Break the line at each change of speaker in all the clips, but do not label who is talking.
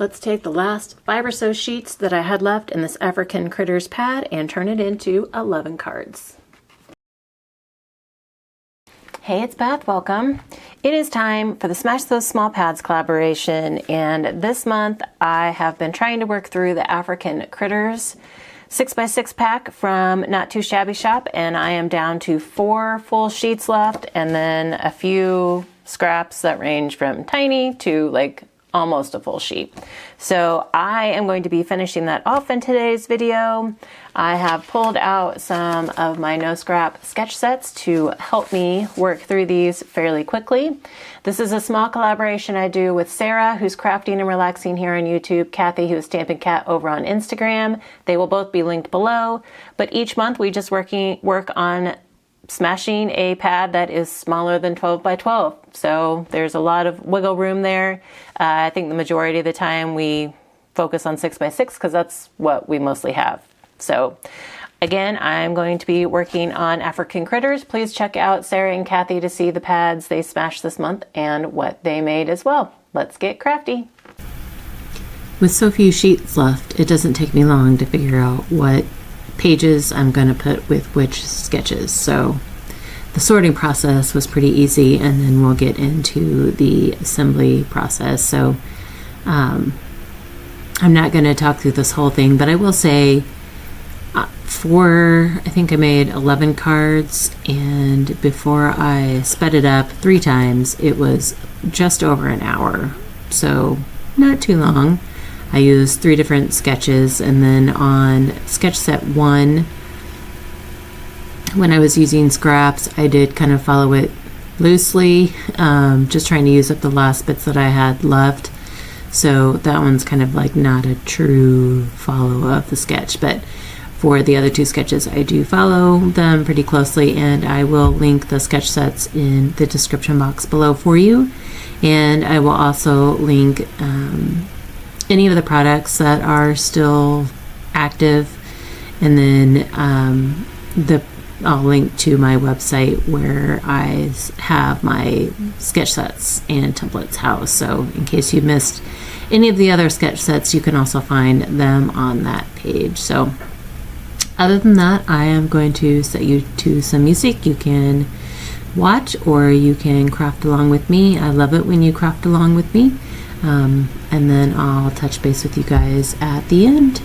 Let's take the last 5 or so sheets that I had left in this African Critters pad and turn it into 11 cards. Hey, it's Beth, welcome. It is time for the Smash Those Small Pads collaboration, and this month I have been trying to work through the African Critters 6x6 pack from Not Too Shabby Shop, and I am down to 4 full sheets left and then a few scraps that range from tiny to like almost a full sheet. So I am going to be finishing that off in today's video. I have pulled out some of my no scrap sketch sets to help me work through these fairly quickly. This is a small collaboration I do with Sarah, who's crafting and relaxing here on YouTube, Kathy, who's Stampin' Cat over on Instagram. They will both be linked below, but each month we just work on smashing a pad that is smaller than 12 by 12. So there's a lot of wiggle room there. I think the majority of the time we focus on 6x6 because that's what we mostly have. So again, I'm going to be working on African Critters. Please check out Sarah and Kathy to see the pads they smashed this month and what they made as well. Let's get crafty. With so few sheets left, it doesn't take me long to figure out what pages I'm going to put with which sketches. So the sorting process was pretty easy, and then we'll get into the assembly process. So I'm not going to talk through this whole thing, but I will say I think I made 11 cards, and before I sped it up 3 times, it was just over an hour. So not too long. I used 3 different sketches, and then on sketch set 1, when I was using scraps, I did kind of follow it loosely, just trying to use up the last bits that I had left. So that one's kind of like not a true follow of the sketch, but for the other 2 sketches, I do follow them pretty closely, and I will link the sketch sets in the description box below for you. And I will also link any of the products that are still active, and then I'll link to my website where I have my sketch sets and templates housed. So in case you missed any of the other sketch sets, you can also find them on that page. So other than that, I am going to set you to some music. You can watch or you can craft along with me. I love it when you craft along with me. And then I'll touch base with you guys at the end.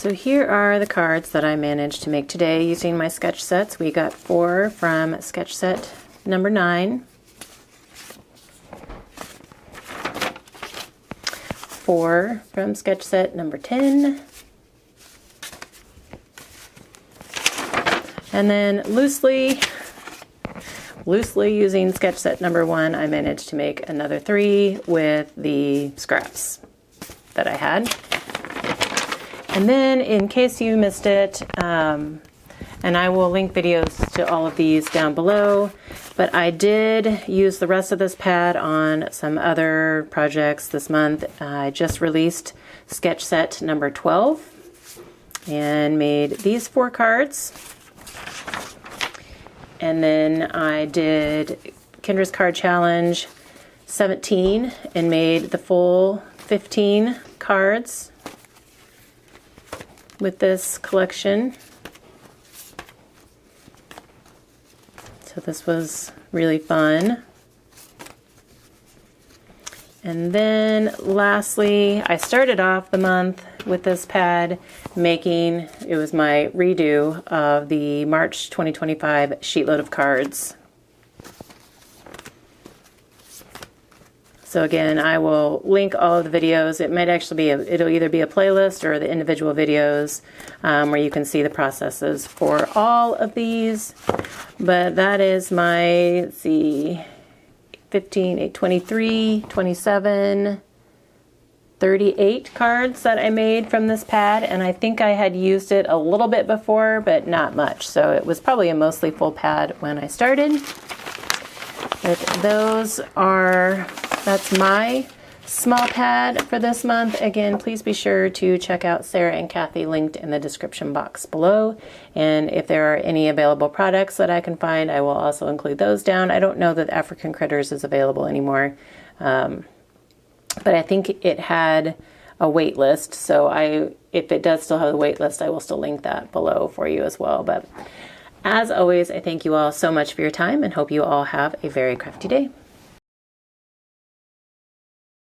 So here are the cards that I managed to make today using my sketch sets. We got 4 from sketch set number 9, 4 from sketch set number 10, and then loosely using sketch set number 1, I managed to make another 3 with the scraps that I had. And then, in case you missed it, and I will link videos to all of these down below, but I did use the rest of this pad on some other projects this month. I just released sketch set number 12 and made these 4 cards. And then I did Kendra's Card Challenge 17 and made the full 15 cards with this collection. So this was really fun. And then lastly, I started off the month with this pad making, it was my redo of the March 2025 sheetload of cards. So again, I will link all of the videos. It might actually be, it'll either be a playlist or the individual videos where you can see the processes for all of these. But that is my, let's see, 15, 23, 27, 38 cards that I made from this pad. And I think I had used it a little bit before, but not much. So it was probably a mostly full pad when I started. But those are... That's my small pad for this month. Again, please be sure to check out Sarah and Kathy linked in the description box below. And if there are any available products that I can find, I will also include those down. I don't know that African Critters is available anymore, but I think it had a wait list. So if it does still have a wait list, I will still link that below for you as well. But as always, I thank you all so much for your time and hope you all have a very crafty day.